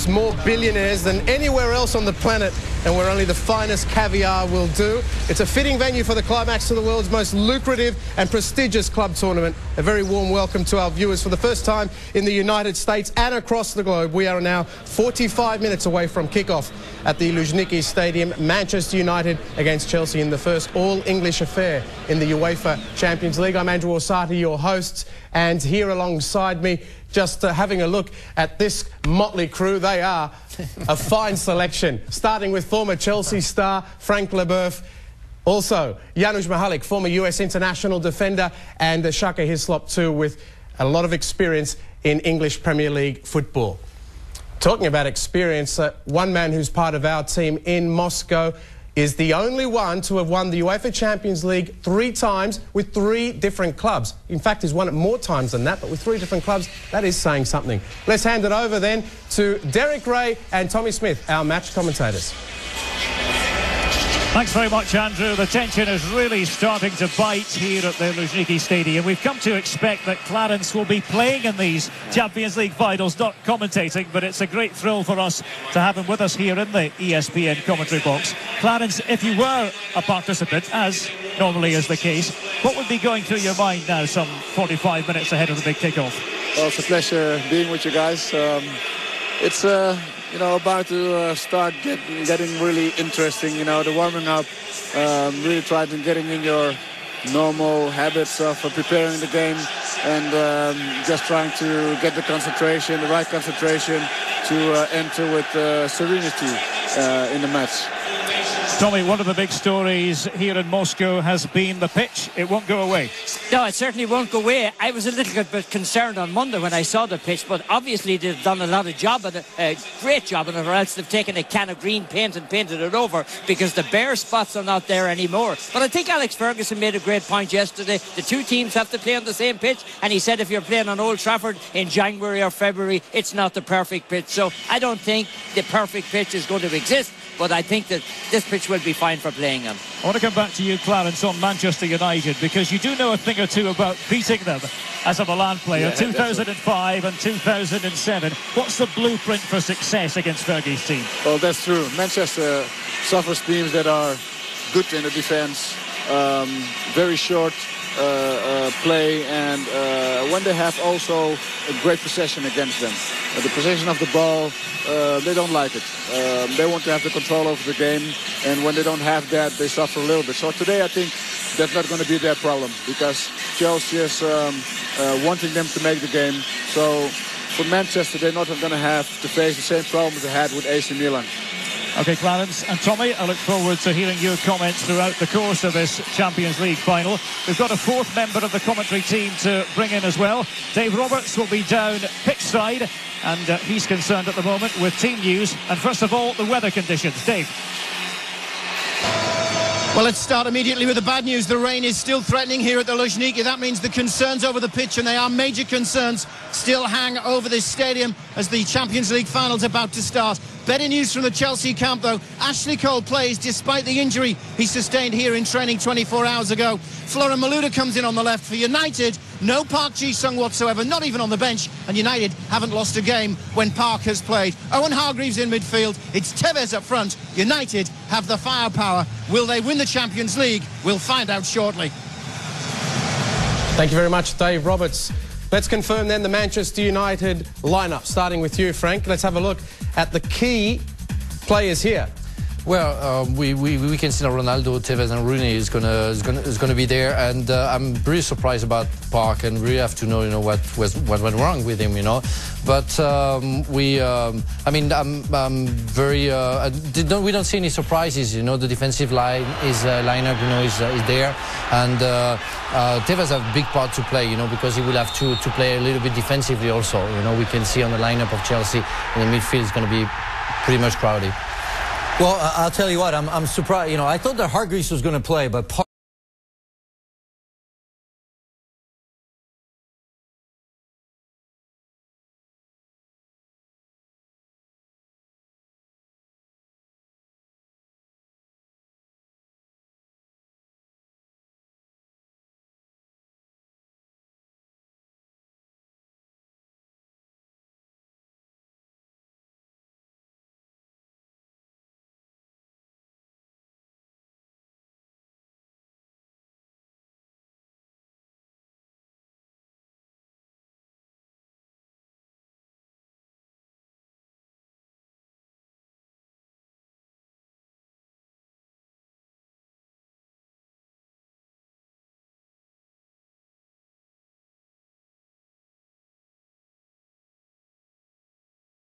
costs more billionaires than anywhere else on the planet, and where only the finest caviar will do. It's a fitting venue for the climax of the world's most lucrative and prestigious club tournament. A very warm welcome to our viewers for the first time in the United States and across the globe. We are now 45 minutes away from kickoff at the Luzhniki Stadium. Manchester United against Chelsea in the first all-English affair in the UEFA Champions League. I'm Andrew Orsatti, your host, and here alongside me, just having a look at this motley crew. They are a fine selection, starting with former Chelsea star Frank Leboeuf. Also, Janusz Mihalik, former US international defender, and Shaka Hislop too, with a lot of experience in English Premier League football. Talking about experience, one man who's part of our team in Moscow is the only one to have won the UEFA Champions League 3 times with 3 different clubs. In fact, he's won it more times than that, but with 3 different clubs, that is saying something. Let's hand it over then to Derek Ray and Tommy Smith, our match commentators. Thanks very much, Andrew. The tension is really starting to bite here at the Luzhniki Stadium. We've come to expect that Clarence will be playing in these Champions League finals, not commentating, but it's a great thrill for us to have him with us here in the ESPN commentary box. Clarence, if you were a participant, as normally is the case, what would be going through your mind now, some 45 minutes ahead of the big kickoff? Well, it's a pleasure being with you guys. It's about to start getting really interesting. The warming up, really trying to getting in your normal habits of preparing the game, and just trying to get the concentration, the right concentration, to enter with serenity in the match. Tommy, one of the big stories here in Moscow has been the pitch. It won't go away. No, it certainly won't go away. I was a little bit concerned on Monday when I saw the pitch, but obviously they've done a lot of job on it, a great job on it, or else they've taken a can of green paint and painted it over, because the bare spots are not there anymore. But I think Alex Ferguson made a great point yesterday. The 2 teams have to play on the same pitch, and he said if you're playing on Old Trafford in January or February, it's not the perfect pitch. So I don't think the perfect pitch is going to exist, but I think that this pitch will be fine for playing on. I want to come back to you, Clarence, on Manchester United, because you do know a thing or two about beating them as a Milan player. Yeah, 2005 and 2007. What's the blueprint for success against Fergie's team? Well, that's true. Manchester suffers teams that are good in the defense, very short play, and when they have also a great possession against them. The possession of the ball, they don't like it. They want to have the control over the game, and when they don't have that, they suffer a little bit. So today I think that's not going to be their problem, because Chelsea is wanting them to make the game. So for Manchester, they're not going to have to face the same problems they had with AC Milan. OK, Clarence and Tommy, I look forward to hearing your comments throughout the course of this Champions League final. We've got a 4th member of the commentary team to bring in as well. Dave Roberts will be down pitchside, and he's concerned at the moment with team news. And first of all, the weather conditions. Dave. Well, let's start immediately with the bad news. The rain is still threatening here at the Luzhniki. That means the concerns over the pitch, and they are major concerns, still hang over this stadium as the Champions League final's about to start. Better news from the Chelsea camp, though. Ashley Cole plays despite the injury he sustained here in training 24 hours ago. Florian Malouda comes in on the left for United. No Park Ji-sung whatsoever, not even on the bench. And United haven't lost a game when Park has played. Owen Hargreaves in midfield. It's Tevez up front. United have the firepower. Will they win the Champions League? We'll find out shortly. Thank you very much, Dave Roberts. Let's confirm then the Manchester United lineup, starting with you, Frank. Let's have a look at the key players here. Well, we can see that Ronaldo, Tevez and Rooney is gonna be there, and I'm really surprised about Park, and really have to know, what went wrong with him, But I mean, I'm very. We don't see any surprises, The defensive line lineup, is there, and Tevez have a big part to play, because he will have to play a little bit defensively also. We can see on the lineup of Chelsea in the midfield is going to be pretty much crowded. Well, I'll tell you what, I'm surprised. I thought that Hargreaves was going to play, but